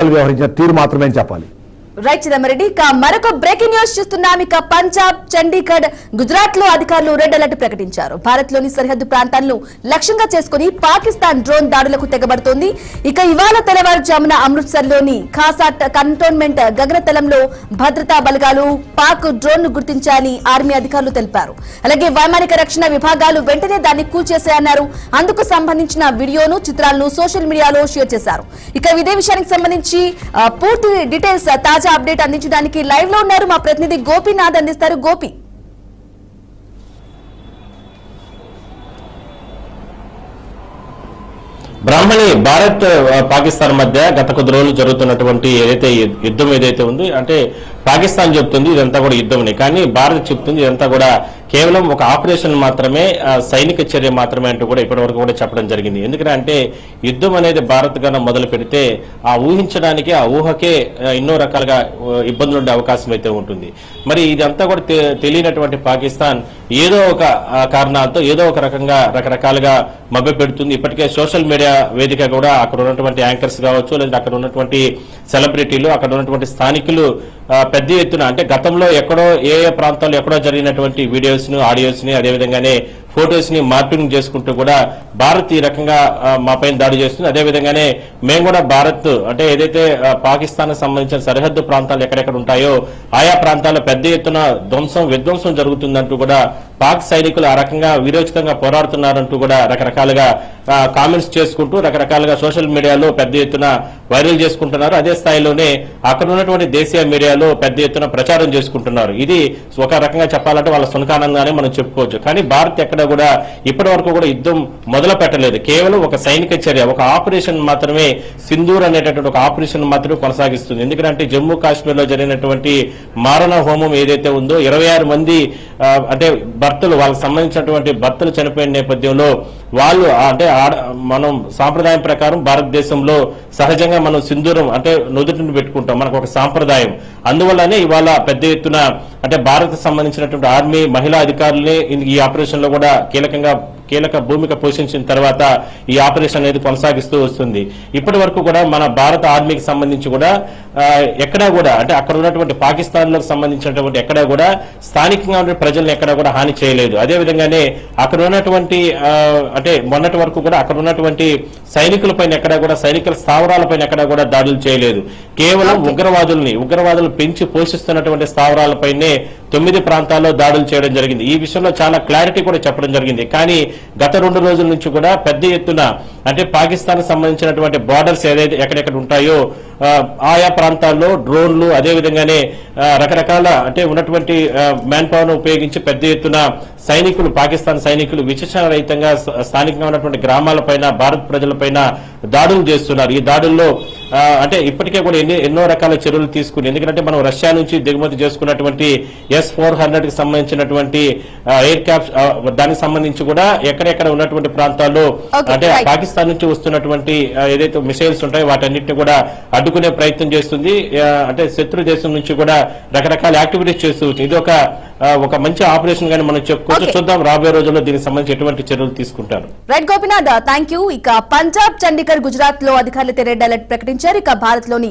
వ్యవహరించిన తీరు మాత్రమే చెప్పాలి. రైట్ చిదంబరెడ్డి, మరొక బ్రేకింగ్ న్యూస్ చూస్తున్నాం. ఇక పంజాబ్, చండీగఢ్, గుజరాత్ లో అధికారులు రెడ్ అలర్ట్ ప్రకటించారు. భారత్ లోని సరిహద్దు ప్రాంతాలను లక్ష్యంగా చేసుకుని పాకిస్తాన్ డ్రోన్ దాడులకు తెగబడుతోంది. ఇక ఇవాళ తెల్లవారుజామున అమృత్సర్ లోని ఖాసా కంటోన్మెంట్ గగనతలంలో భద్రతా బలగాలు పాక్ డ్రోన్ ను గుర్తించాయని ఆర్మీ అధికారులు తెలిపారు. అలాగే వైమానిక రక్షణ విభాగాలు వెంటనే దాన్ని కూల్చేశాయన్నారు. అందుకు సంబంధించిన వీడియోను, చిత్రాలను సోషల్ మీడియాలో షేర్ చేశారు. ఇక ఇదే విషయానికి సంబంధించి పూర్తి డీటెయిల్స్, తాజా అప్డేట్ అందించడానికి లైవ్ లో ఉన్నారు మా ప్రతినిధి గోపీనాథ్. అందిస్తారు గోపి. బ్రాహ్మణి, భారత్ పాకిస్తాన్ మధ్య గత కొద్ది రోజులు జరుగుతున్నటువంటి ఏదైతే యుద్ధం ఏదైతే ఉంది, అంటే పాకిస్తాన్ చెప్తుంది ఇదంతా కూడా యుద్ధమని, కానీ భారత్ చెప్తుంది ఇదంతా కూడా కేవలం ఒక ఆపరేషన్ మాత్రమే, సైనిక చర్య మాత్రమే అంటూ కూడా ఇప్పటి వరకు కూడా చెప్పడం జరిగింది. ఎందుకంటే యుద్ధం అనేది భారత్ గాన మొదలు పెడితే ఆ ఊహించడానికి, ఆ ఊహకే ఎన్నో రకాలుగా ఇబ్బందులు ఉండే అవకాశం అయితే ఉంటుంది. మరి ఇదంతా కూడా తెలియనటువంటి పాకిస్తాన్ ఏదో ఒక కారణాలతో ఏదో ఒక రకంగా రకరకాలుగా మభ్య పెడుతుంది. ఇప్పటికే సోషల్ మీడియా వేదిక కూడా అక్కడ ఉన్నటువంటి యాంకర్స్ కావచ్చు, లేదా అక్కడ ఉన్నటువంటి సెలబ్రిటీలు, అక్కడ ఉన్నటువంటి స్థానికులు పెద్ద ఎత్తున, అంటే గతంలో ఎక్కడో ఏ ప్రాంతాల్లో ఎక్కడో జరిగినటువంటి వీడియోస్ ను, ఆడియోస్ ని, అదేవిధంగానే ఫొటోస్ ని మార్పింగ్ చేసుకుంటూ కూడా భారత్ ఈ రకంగా మా పైన దాడి చేస్తుంది. అదేవిధంగానే మేము కూడా భారత్, అంటే ఏదైతే పాకిస్తాన్ సంబంధించిన సరిహద్దు ప్రాంతాలు ఎక్కడెక్కడ ఉంటాయో ఆయా ప్రాంతాల్లో పెద్ద ఎత్తున విధ్వంసం జరుగుతుందంటూ కూడా పాక్ సైనికులు ఆ రకంగా వీరోచితంగా పోరాడుతున్నారంటూ కూడా రకరకాలుగా కామెంట్స్ చేసుకుంటూ రకరకాలుగా సోషల్ మీడియాలో పెద్ద ఎత్తున వైరల్ చేసుకుంటున్నారు. అదే స్థాయిలోనే అక్కడ ఉన్నటువంటి దేశీయ మీడియాలో పెద్ద ఎత్తున ప్రచారం చేసుకుంటున్నారు. ఇది ఒక రకంగా చెప్పాలంటే వాళ్ళ సునకానంగానే మనం చెప్పుకోవచ్చు. కానీ భారత్ ఎక్కడ కూడా ఇప్పటి వరకు కూడా యుద్ధం మొదలు పెట్టలేదు. కేవలం ఒక సైనిక చర్య, ఒక ఆపరేషన్ మాత్రమే, సింధూర్ అనేటటువంటి ఒక ఆపరేషన్ మాత్రమే కొనసాగిస్తుంది. ఎందుకంటే జమ్మూ కాశ్మీర్ లో జరిగినటువంటి మారణ హోమం ఏదైతే ఉందో 26 మంది అంటే భర్తలు, వాళ్ళకి సంబంధించినటువంటి భర్తలు చనిపోయిన నేపథ్యంలో వాళ్ళు, అంటే మనం సాంప్రదాయం ప్రకారం భారతదేశంలో సహజంగా మనం సింధూరం అంటే నుదుటిని పెట్టుకుంటాం, మనకు ఒక సాంప్రదాయం. అందువల్లనే ఇవాళ పెద్ద ఎత్తున అంటే భారత్ సంబంధించినటువంటి ఆర్మీ మహిళా అధికారులే ఈ ఆపరేషన్ లో కూడా కీలక భూమిక పోషించిన తర్వాత ఈ ఆపరేషన్ అనేది కొనసాగిస్తూ వస్తుంది. ఇప్పటి వరకు కూడా మన భారత ఆర్మీకి సంబంధించి కూడా ఎక్కడా కూడా, అంటే అక్కడ ఉన్నటువంటి పాకిస్తాన్ లో సంబంధించినటువంటి ఎక్కడా కూడా స్థానికంగా ఉన్న ప్రజలను ఎక్కడా కూడా హాని చేయలేదు. అదేవిధంగానే అక్కడ ఉన్నటువంటి అంటే మొన్నటి వరకు కూడా అక్కడ ఉన్నటువంటి సైనికుల పైన ఎక్కడా కూడా, సైనికుల స్థావరాలపైన ఎక్కడా కూడా దాడులు చేయలేదు. కేవలం ఉగ్రవాదులు పెంచి పోషిస్తున్నటువంటి స్థావరాలపైనే 9 ప్రాంతాల్లో దాడులు చేయడం జరిగింది. ఈ విషయంలో చాలా క్లారిటీ కూడా చెప్పడం జరిగింది. కానీ గత 2 రోజుల నుంచి కూడా పెద్ద ఎత్తున, అంటే పాకిస్తాన్ సంబంధించినటువంటి బార్డర్స్ ఏదైతే ఎక్కడెక్కడ ఉంటాయో ఆయా ప్రాంతాల్లో డ్రోన్లు, అదేవిధంగానే రకరకాల అంటే ఉన్నటువంటి మ్యాన్ పవర్ ఉపయోగించి పెద్ద ఎత్తున సైనికులు, పాకిస్తాన్ సైనికులు విచక్షణ రహితంగా స్థానికంగా ఉన్నటువంటి గ్రామాలపైన, భారత్ ప్రజలపైన దాడులు చేస్తున్నారు. ఈ దాడుల్లో అంటే ఇప్పటికే కూడా ఎన్నో రకాల చర్యలు తీసుకుని, ఎందుకంటే మనం రష్యా నుంచి దిగుమతి చేసుకున్నటువంటి S-400 కి సంబంధించినటువంటి ఎయిర్ క్రాఫ్ట్, దానికి సంబంధించి కూడా ఎక్కడెక్కడ ఉన్నటువంటి ప్రాంతాల్లో అంటే పాకిస్తాన్ నుంచి వస్తున్నటువంటి ఏదైతే మిసైల్స్ ఉంటాయో వాటన్నిటిని కూడా అడ్డుకునే ప్రయత్నం చేస్తుంది. అంటే శత్రు దేశం నుంచి కూడా రకరకాల యాక్టివిటీస్ చేస్తూ ఇది ఒక మంచి ఆపరేషన్ గాని మనం చెప్పుకోవచ్చు. చూద్దాం రాబోయే రోజుల్లో దీనికి సంబంధించి ఎటువంటి చర్యలు తీసుకుంటారు. Right Gopinath, thank you. ఇక పంజాబ్, చండీగఢ్, గుజరాత్ లో అధికారులు రెడ్ అలర్ట్ ప్రకటించారు. ఇక భారత్ లోని